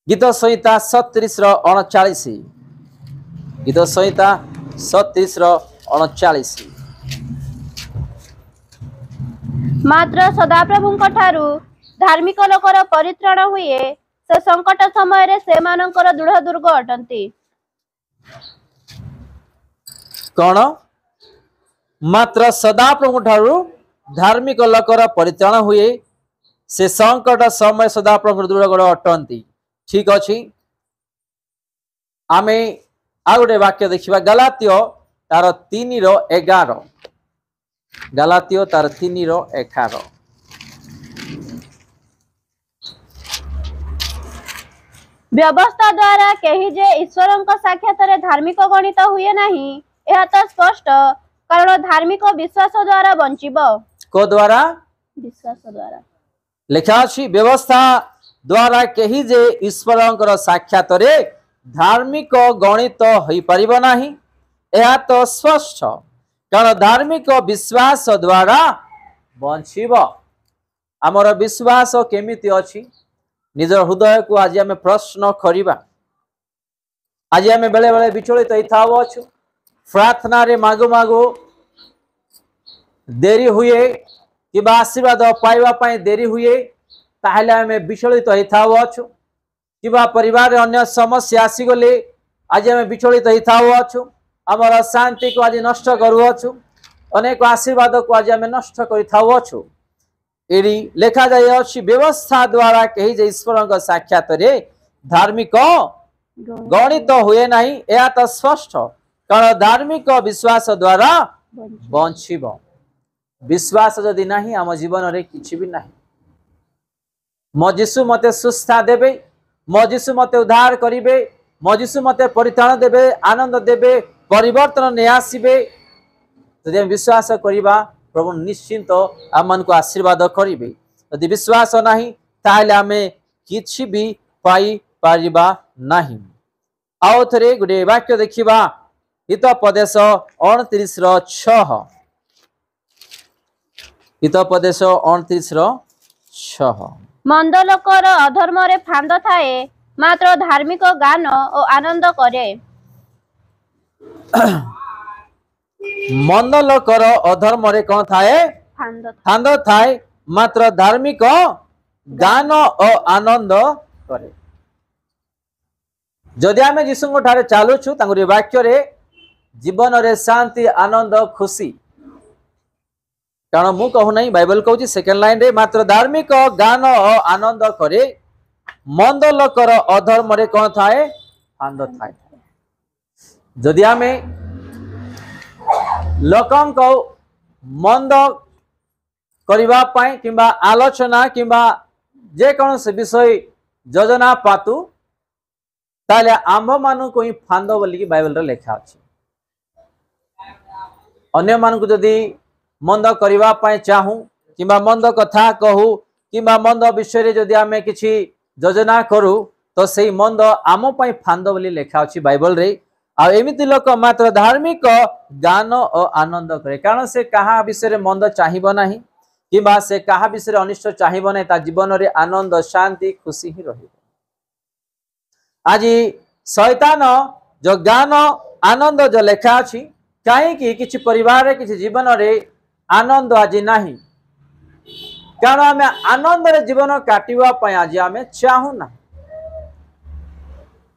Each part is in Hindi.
गीत संहिता 37:39 गीत संहिता 37:39 मात्र सदाप्रभुंक ठारू धार्मिक लोकर परित्राण हुए से संकट समय रे से मानकर दृढ़ दुर्ग अटंती। कौन मात्र सदाप्रभु ठारू धार्मिक लोकर परित्राण हुए से संकट समय सदाप्रभु दृढ़ गढ़ अटंती। ठीक अच्छी आमे आ गोटे वाक्य देखा गलातियो तार 3:11 गलातियो तार 3:11 व्यवस्था द्वारा कही जे ईश्वर साक्षात धार्मिक गणित हुए नहीं यह तो स्पष्ट कारण धार्मिक विश्वास द्वारा बंचिब को द्वारा विश्वास द्वारा लिखा अछि व्यवस्था द्वारा कही जे ईश्वर साक्षात धार्मिक गणित हो पारिब नाही यह तो स्पष्ट कारण धार्मिक विश्वास द्वारा बंचिब। आमर विश्वास केमिति अछि निजर हृदय को आज आम प्रश्न करिबा। आज आम बेले बेले विचलित होइथाव अछु प्रार्थना रे मागो मागो देरी हुए कि आशीर्वाद पाइबा पई देरी हुए ताहले आम विचलित होइथाव अछु कि परिवार रे अन्य समस्या आसीगले आज आम विचलित होइथाव अछु आमर शांति को आज नष्ट करूअछु अनेक आशीर्वाद को आज आम नष्ट करिथाव अछु। एडी लेखा जाय अछि व्यवस्था द्वारा कही जे ईश्वर साक्षात रे धार्मिक गणित हुए नहीं यह तो स्पष्ट कारण धार्मिक विश्वास द्वारा बंचिब। विश्वास जदि नहीं आम जीवन रे किछि भी नहीं। मो जीशु मते सुस्था देबे मो जीशु मते उद्धार करिवे मो जीशु मते परित्राण देबे आनंद देबे परिवर्तन ने आसीबे जदि विश्वास करिबा प्रभु निश्चिंत आम को आशीर्वाद करिवे। यदि विश्वास नहीं ताहले आमे किछि भी पाई पारिबा नहीं। आउ थरे गुडे वाक्य देखिबा हितोपदेश 29:6 हितोपदेश 29:6 मंद लोकर अधर्म रे फांद थाए मात्र धार्मिक गान और आनंद करे। मंद लोकर अधर्म रे कौन थाए फांद थाए मात्र धार्मिक गान और आनंद करे। जदि आमे जीशु ठारे चालुछु तांगुरी वाक्य रे जीवन रे शांति आनंद खुशी कारण मु कहू नहीं बाइबल कहूँ सेकेंड लाइन रे मात्र धार्मिक गान और आनंद करे मंद लोकर अधर्म रे कौन थाए फांद थाए। जदि आमे लोकन को मंद करिबा पाई किंबा आलोचना किंबा जे कौन से विषय योजना पातु ताले आंभ मानु को ही फांद बोली की बाइबल रे लिखा अछि। अन्य मान को जदि मंद करिबा पाई चाहू किंबा मंद कथा कहू किंबा मंद विषय रे जदि आमे किछि योजना करू तो सेही मंद आम पाई फांद बोली लिखा अछि बाइबल रे। आ एमिति लोक मात्र धार्मिक गान और आनंद करे कारण से कहा विषय रे मंद चाहिबो नाही किंबा से कहा विषय रे अनिष्ट चाहिबो नाही ता जीवन रे आनंद शांति खुशी ही रहिबो। आज शैतान जो गान आनंद जो लेखा अछि कहीं किछि परिवार रे किछि जीवन रे आनंद आज नाही कारण आमे आनंद रे जीवन काटिबा पय आज आमे चाहू ना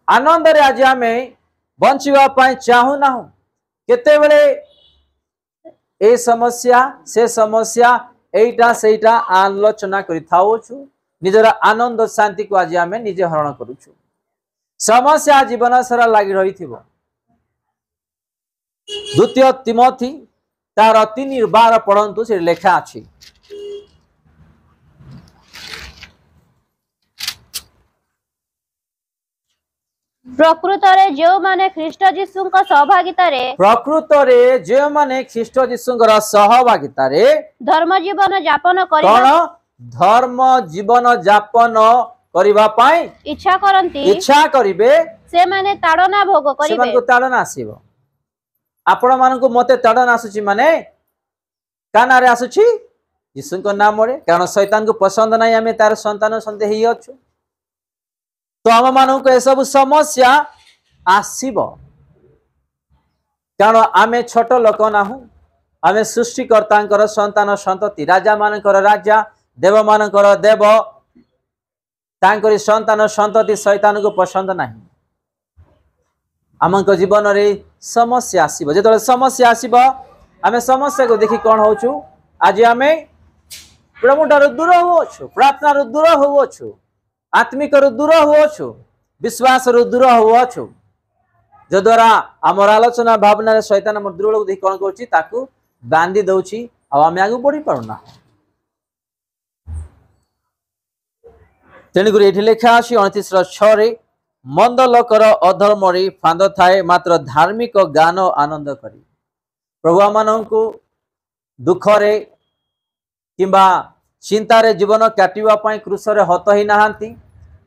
आनंद रे आज आमे बंचिबा पय चाहू ना केते बेले ए समस्या से समस्या एटा सेटा आलोचना करि थाउ छु निजर आनंद शांति को आज आमे निजे हरण करू छु। समस्या जीवन सारा लागि रही थिबो। द्वितीय तिमोथी तार 3:12 पढ़ंतु से लेखा अछि प्रकृत रे जो माने ख्रीष्ट जीशुंक सहभागिता रे प्रकृत रे जो माने ख्रीष्ट जीशुंकर सहभागिता रे धर्म जीवन यापन करिबा कोन धर्म जीवन यापन करिबा पाई इच्छा करिवे से माने ताड़ना भोग करिवे से मानको ताड़ना आसीबो। आपण मानको मते ताड़ना आसुची माने काना रे आसुची यीशुंक नाम रे कारण शैतान को पसंद नाही हमें तार संतान संते हेइ अछु तो आम मान को सब समस्या आसीब कारण आमे छोट लोक नाहु आमे सृष्टिकर्ता संतान संतति राजा मानकर राजा देव मानकर देव तांकरी संतान संतति शैतान को पसंद नहीं आम जीवन में समस्या आसीब जो समस्या आसीब आमे समस्या को देखि कौन होचु आज आमे प्रभु ठार दूर होछु प्रार्थना रू दूर होछु आत्मिक रू दूर होछु विश्वास रू दूर होछु जो द्वारा आमर आलोचना भावना शैतान आम दुर्बल को देखि कौन करुछि ताकू बांधी दउछि आ आमे आगु बढ़ी पारुना तेणुक ये लेखा अच्छी 29:6 मंद लोकर अधर्म फांद थाए मात्र धार्मिक गान आनंद करी प्रभु आम को दुखरे किंबा चिंतार जीवन काटिबा क्रूसरे हत ही नहांती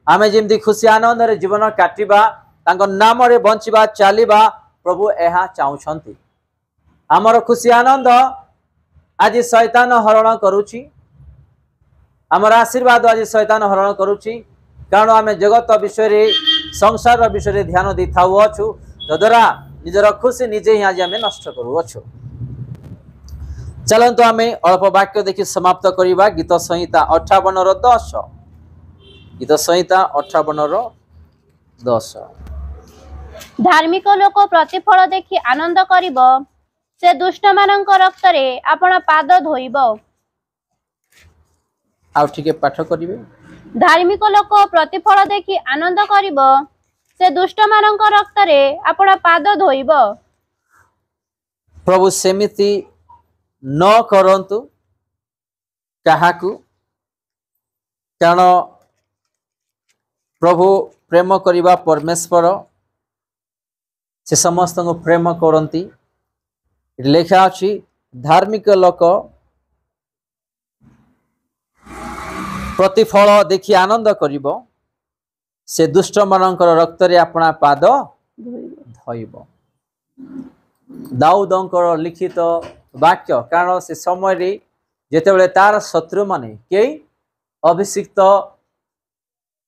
आमे जेमती खुशी आनंद रे जीवन काटिबा तांको नाम रे बंचिबा चालिबा प्रभु एहा चाहुछंती आमर खुशी आनंद आज शैतान हरण करुछि आमर आशीर्वाद आज शैतान हरण करुछि कारण आमे जगत विषय संसार विषय ध्यान दी थाउ अछु तद्वारा निजर खुशी निजे ही आज आमे नष्ट करू अछु चलंतु आमे अल्प वाक्य देखि समाप्त करिबा गीत संहिता 58:10 गीत संहिता 58:10 धार्मिक लोक प्रतिफल देखि आनंद करिबो से दुष्ट मानक रक्त रे आपण पाद धोइबो आउ ठीके पाठ करिवे धार्मिक लोक प्रतिफल देखि आनंद करिबो से दुष्ट मानक रक्त रे आपण पाद धोइबो प्रभु सेमिति न करंतु काहाकू कारण प्रभु प्रेम करिबा परमेश्वर से समस्त को प्रेम करती लेखा अच्छी धार्मिक लोक प्रतिफल देखि आनंद करिबो से दुष्ट मानकर रक्त रे अपना पाद धोइबो दाऊदंकर लिखित वाक्य कारण से समय रे जेतेबेले तार शत्रु माने के अभिषिक्त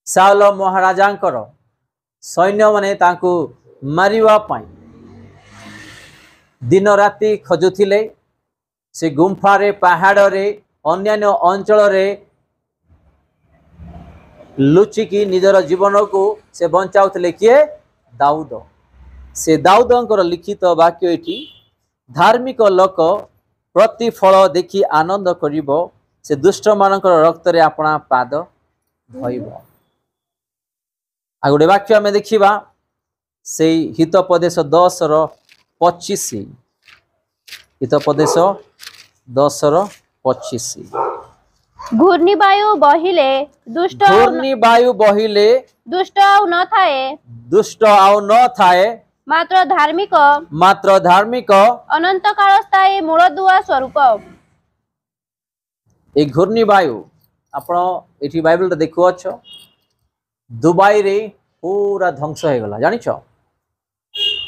साउल महाराजांकर सैन्य माने तांको मारिवा पाई दिन राति खोजुथिले से गुंफा रे पहाड़ रे अन्यान्य अंचल रे लुचिकी निजर जीवन को से बंचाउथिले किए दाऊद से दाऊदंकर लिखित वाक्य एटी धार्मिक लोक प्रतिफल देखि आनंद करिबो से दुष्ट मानकर रक्त रे अपना पाद धोइबो आ गोटे वाक्य आमे देखिबा से हितोपदेश 10:25 हितोपदेश 10:25 घूर्णी वायु बहिले दुष्ट आउ न थाए मात्र धार्मिक अनंत काल स्थायी मूलदुआ स्वरूप ए घूर्णी वायु आपण एठी बाइबल रे देखु अछ दुबई रे पूरा ध्वंस हो गला जानि छ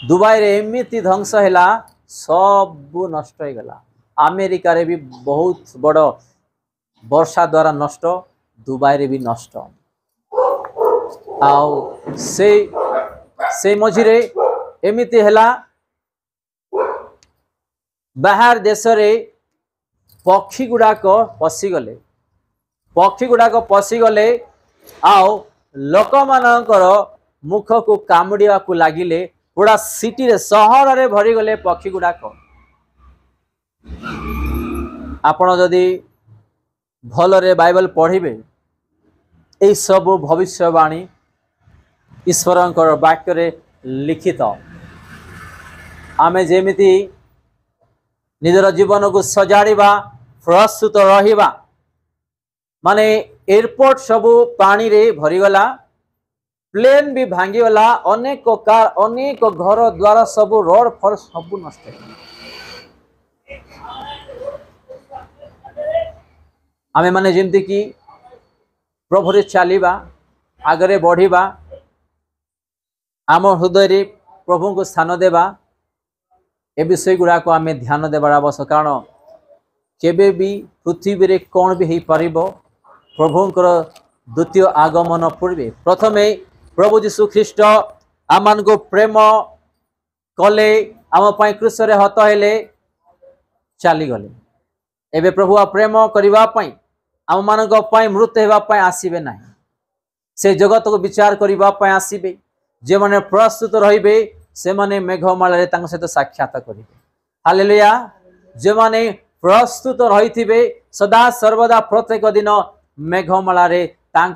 दुबई रे एमिति ध्वंस हैला सब नष्ट हो गला अमेरिका रे भी बहुत बड़ वर्षा द्वारा नष्ट दुबई रे भी नष्ट आउ से मझिरे एमिति हैला बाहर देश रे पक्षी गुड़ाक पशिगले आउ लोक मानकर मुख को कामुड़िया को लागिले पूरा सिटी रे सहर रे भरी गले पक्षी गुड़ाक आपण जदि भलरे बाइबल पढ़िबे ए सब भविष्यवाणी ईश्वरंकर वाक्य रे लिखित आमे जेमिति निजर जीवन को सजाड़िबा प्रस्तुत रहिबा माने एयरपोर्ट सबू पानी रे भरीगला प्लेन भी भांगीगला अनेक कार अनेक घर द्वारा सबू रोड फर सबू नष्ट आमे माने जेमती कि प्रभु रे चलिबा आगरे बढ़िबा आम हृदय रे प्रभु को स्थान देबा ए विषय गुड़ा को आमे ध्यान देबार आवश्यक कारण केबे भी पृथ्वी रे कौन भी हो पारिबो प्रभुंकर द्वितीय आगमन पूर्वे प्रथमे प्रभु जीशु ख्रीस्ट आम को प्रेम कले आम क्रूस रे हत हेले चली गले। एबे प्रभु प्रेम करने आम मान मृत्यु होगापी आसबे ना से जगत को विचार करने आसबे जे मैंने प्रस्तुत रे से मैंने मेघमाल सहित साक्षात करेंगे। हालेलुया। जे मैंने प्रस्तुत रही सदा सर्वदा प्रत्येक दिन मेघमाल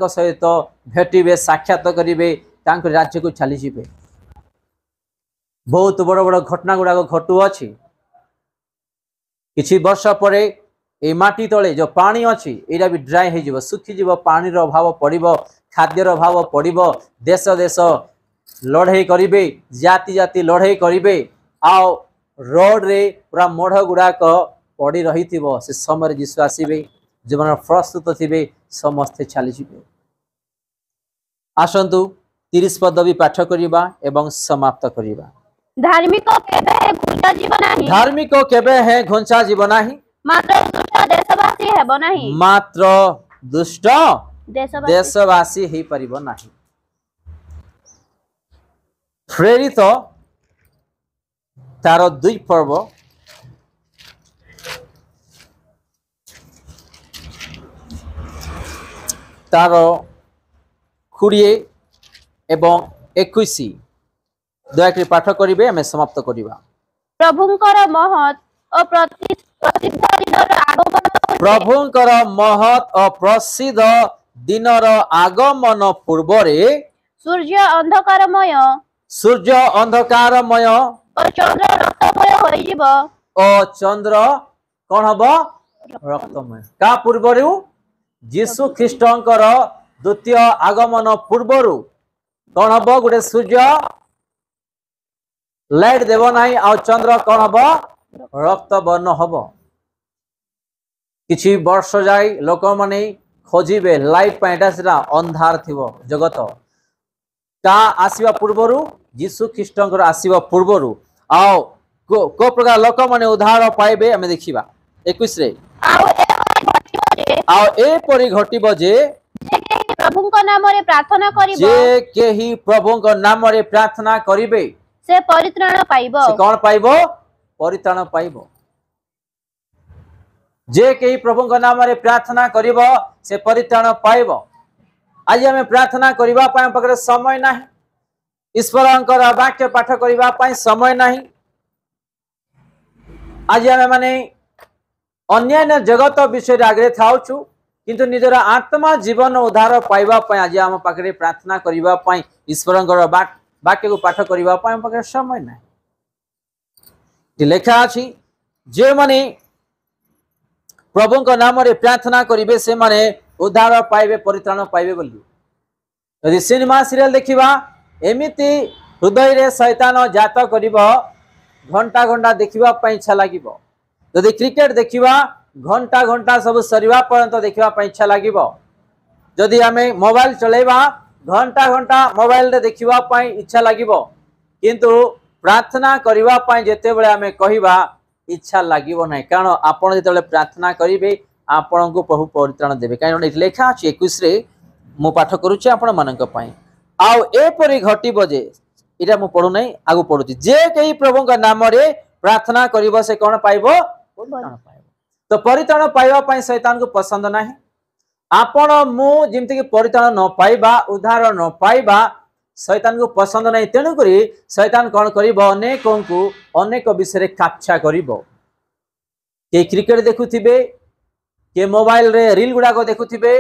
सहित भेटे साक्षात करेंगे राज्य को चली जाए। बहुत बड़ बड़ घटना गुड़ाक घटुअछि। किछि वर्ष पर ए माटी तले जो पानी अच्छी यहाँ भी ड्राए हो सुखीज पानी अभाव पड़ो खाद्यर अभाव पड़ो देश देश लड़े करेंगे जाति जाति लड़े करेंगे आओ रोड रे पूरा मोढ़ गुड़ाक पड़ी रही से समय जीशु आसबे जो मैंने प्रस्तुत थे समस्ते चली जाए। आसतु 30 पद भी पाठ करवा एवं समाप्त करवा। धार्मिक केबे है घुंचा जीव नाही। धार्मिक केबे है घुंचा जीव नाही। मात्र दुष्ट देशवासी हेबो नाही। मात्र दुष्ट देशवासी ही परिबो नाही। प्रेरित तार 2 पर्व तार 20 एवं 21 दयाकरी पाठ करिवे हमें समाप्त करिवा। प्रभुंकर महत और प्रसिद्ध दिनर आगमन प्रभुंकर महत और प्रसिद्ध दिनर आगमन पूर्वरे सूर्य अंधकारमय और चंद्र रक्तमय होई जिवो। और चंद्र कौन हम रक्तमय का पूर्वरु जीशु ख्रीष्टंकर द्वितीय आगमन पूर्वरु कौन हम गोटे सूर्य लाइट देव ना आ चंद्र कौन हम रक्त वर्ण हम। किछि वर्ष जाए लोक माने खोजिबे लाइट एटा अंधार थिबो जगत का आसीबा पूर्वरु जीशु ख्रीष्टंकर आसीबा पूर्वरु आओ को प्रकार लोक माने उद्धार पाइबे हमें देखिबा 21 रे आओ ए परि घटिबो जे प्रभुंकर नाम रे प्रार्थना करिबो जे केही प्रभुंकर नाम रे प्रार्थना करिबे से परित्राण पाइबो। से कौन पाइबो परित्राण पाइबो। जे केही प्रभुंकर नाम रे प्रार्थना करिबो से परित्राण पाइबो। आज हमें प्रार्थना करिबा पय पकरे समय नाही ईश्वरंकर वाक्य पाठ करिबा पय समय नाही। आज हमें माने अन्य जगत विषय आगे थाउछु किंतु निजर आत्मा जीवन उद्धार पाइबा पय आज हम पकरे प्रार्थना करिबा पय ईश्वरंकर वाक्य को पाठ करिबा पय पकरे समय नाही। लेखा अछि जे माने प्रभुंकर नाम रे प्रार्थना करिवे से माने उद्धार पाइबे परित्राण पाइबे बोली। यदि सिनेमा सीरियल देखिबा एमिति हृदय रे शैतान जात करिबो घंटा घंटा देखिबा पय इच्छा लागिबो। यदि क्रिकेट देखिबा घंटा घंटा सब सरीवा पर्यंत देखिबा पय इच्छा लागिबो। यदि हमें मोबाइल चलेबा घंटा घंटा मोबाइल रे देखिबा पय इच्छा लागिबो किंतु प्रार्थना करिबा पय जेते बेले हमें कहिबा इच्छा लागिबो नै कारण आपण जेते प्रार्थना करिवे आपण को प्रभु परित्राण देबे। कारण लेखा अछि 21 रे मु पाठ करूछि आपण मानक पय आउ ए परि घटिबो जे इटा मु पढु नै आगु पढुछि जे केही प्रभु का नाम रे प्रार्थना करिबो से कोन पाइबो परित्राण पाइबो। तो परित्राण पाइबा पय शैतान को पसंद नाही। आपण मु जेमति कि परित्राण न पाइबा उद्धार न पाइबा शैतान को पसंद नहीं। तेणु करी शैतान कौन करिबो अनेकों को अनेक विषय काच्छा करिबो। के क्रिकेट देखुथिबे के मोबाइल रे रील गुडा को देखुथिबे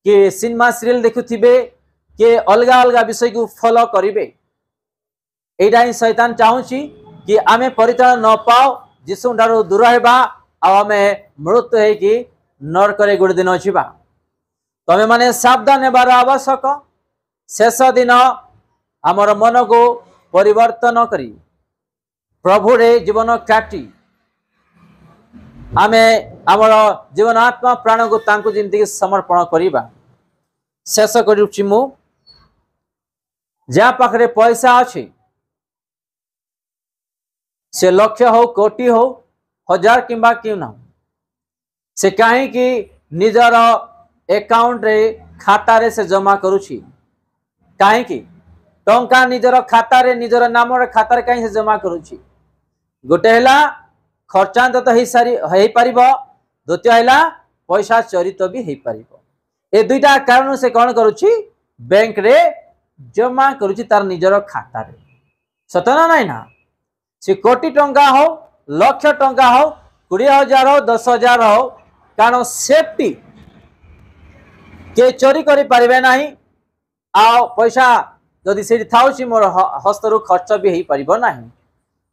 के सिनेमा सीरियल देखुथिबे के अलग अलग विषय को फॉलो करिबे। एटा ही शैतान चाहूची कि आमे परित्राण न पाओ जीशु ठारू दूर हेबा आ आमे मृत्यु है कि नरक रे गोटे दिन छिबा। तमे माने सावधान हेबार आवश्यक। शेष दिन आमर मन को परिवर्तन करी प्रभु रे जीवन काटी आमे आमर जीवन आत्मा प्राण को तांको जिंदगी समर्पण करिबा। शेष करूछि मु जा पाखरे पैसा अछि से लक्ष हो कोटी हो हजार किंबा क्यों ना से कहीं कि निजर अकाउंट रे खाता रे से जमा करूछि कहीं टंका निजर खातार निजर नाम खातार कहीं से जमा करुच्ची गोटे है खर्चांत तो हो पार द्वितीय है पैसा चरित भी हो पार ए दुईटा कारण से कौन करुच्ची बैंक रे जमा करुच्ची तार निजर खातार सतना नाई ना से कोटी टंका हो लक्ष टंका हो 20,000 हो 10,000 हो कारण सेफ्टी के चोरी करि परिबे नाही आ पैसा जदि से थाउची मोर हस्तरु खर्च भी हो पारिबो नाही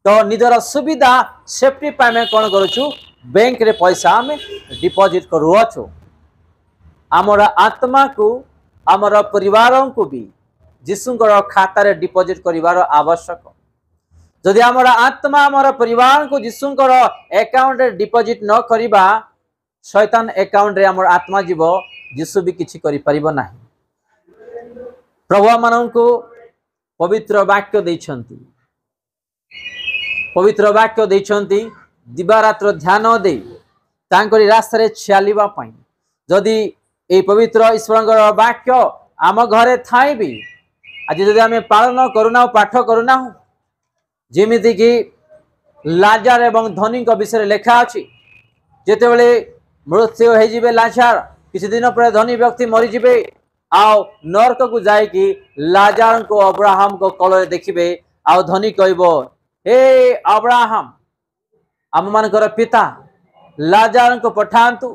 तो निजर सुविधा सेफ्टी पाए में कौन करूँ बैंक रे पैसा आम डिपॉजिट करूँ आमर आत्मा को आमर परिवार को भी जीशुंकर खातार डिपॉजिट करिवार आवश्यक जदि आमर आत्मा आमर परिवार को जीशुंकर अकाउंट रे डिपॉजिट न करिबा शैतान अकाउंट रे आमर आत्मा जीव जीशु भी किछि करि परिबो नाही प्रभु मानन को पवित्र वाक्य दैछंती पवित्र वाक्य दैछंती दिवारात्र ध्यान दे तांकरी रास्ता रे चलिबा पई जदि ए पवित्र ईश्वरंकर वाक्य आम घरे थाई भी आज जदि आम पालन करूना पाठ करूना जेमिति कि लाजार एवं धनी विषय लेखा अच्छी जिते बड़े मृत्यु हो लाजार किसी दिन पर धनी व्यक्ति मरीजे आउ नरक को जाकि लाजार को अब्राहम को कल देखिए आउ धनी कहब हे अब्राहम आम मानकर पिता लाजार को पठातु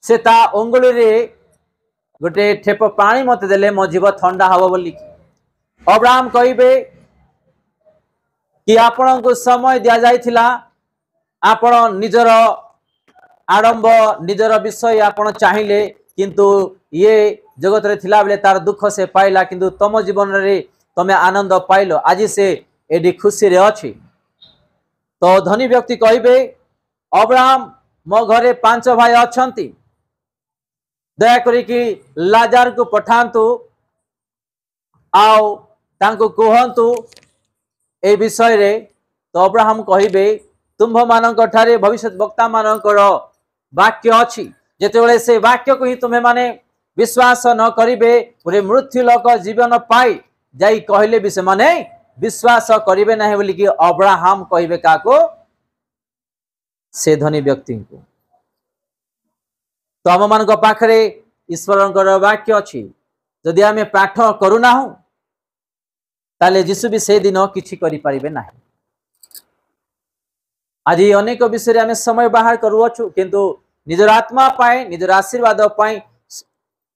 से ता अंगुली रे गोटे ठेप पानी मत देले मो जीव ठंडा हम बोली अब्राहम कहबे कि आपण को समय दिया जाइथिला आपण निजर आडंब निजर विषय आपण चाहिए किंतु ये जगत रे थिला बेले तार दुख से पाइला किंतु तम जीवन रे तमे आनंद पाइलो आज से एडी खुशी रे अछि तो धनी व्यक्ति कहबे अब्राहम मो घरे 5 भाई अछंती दया करी कि लाजार को पठातु आओ तांको कहतु ए विषय रे तो अब्राहम कहबे तुम्भ मानक ठारे भविष्य वक्ता मानकर वाक्य अछि जेते बेले से वाक्य को ही तुम्हें माने विश्वास न करिवे पूरे मृत्यु लोक जीवन पाई जाई कहले भी से माने विश्वास करिवे नाही बोली कि अब्राहम कहबे काको से धनी व्यक्ति को तो आम मान पाखरे ईश्वर वाक्य अच्छी जदि आम पाठ करूना ताले जीशु भी से दिन किछि करि परिबे नाही आज अनेक विषय आम समय बाहर करूछु किंतु निजर आत्मा पाए निजर आशीर्वाद पाए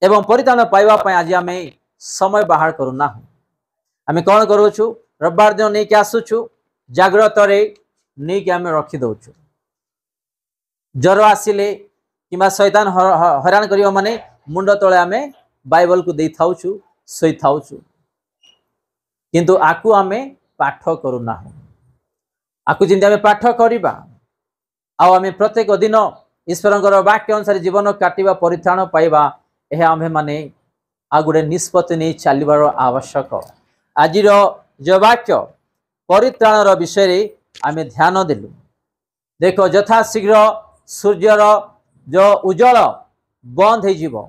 एवं परित्राण पाइबा पाए आज आम समय बाहर करूना आम कौन करूछु रविवार दिन नहीं आसुछु जाग्रत नहीं आम रखी दउछु ज्वर आसिले कि शैतान हैरान करियो माने मुंड तले आमे बाइबल को दे थाउछु सोई थाउछु किंतु आकु आमे पाठ करूना आकु जिंदे आमे पाठ करिबा आउ आमे प्रत्येक दिन ईश्वरंकर वाक्य अनुसार जीवन काटिबा परित्राण पाइबा एहे आमे माने आ गुडे निष्पत्ति नहीं चलिबार आवश्यक आजिर जो वाक्य परित्राणर विषय रे आमे ध्यान देलु देखो यथा शीघ्र सूर्यर जो उज्जवल बंद हो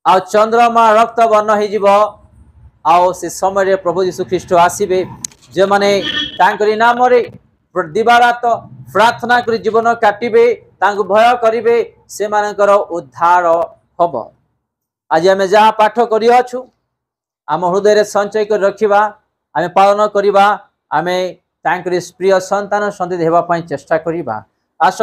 आ चंद्रमा रक्त वर्ण हो से समय प्रभु यीशु ख्रीष्ट आसबे जो माने तांकरी नाम रे दिवारात प्रार्थना कर जीवन काटिबे तांको भय करिवे से मानकर उद्धार हब आज आम जहाँ पाठ करियछु आम हृदय रे संचय कर रखिबा आम पालन करिबा आम तांकरी प्रिय संतान संतति हेबा पई चेष्टा करिबा आस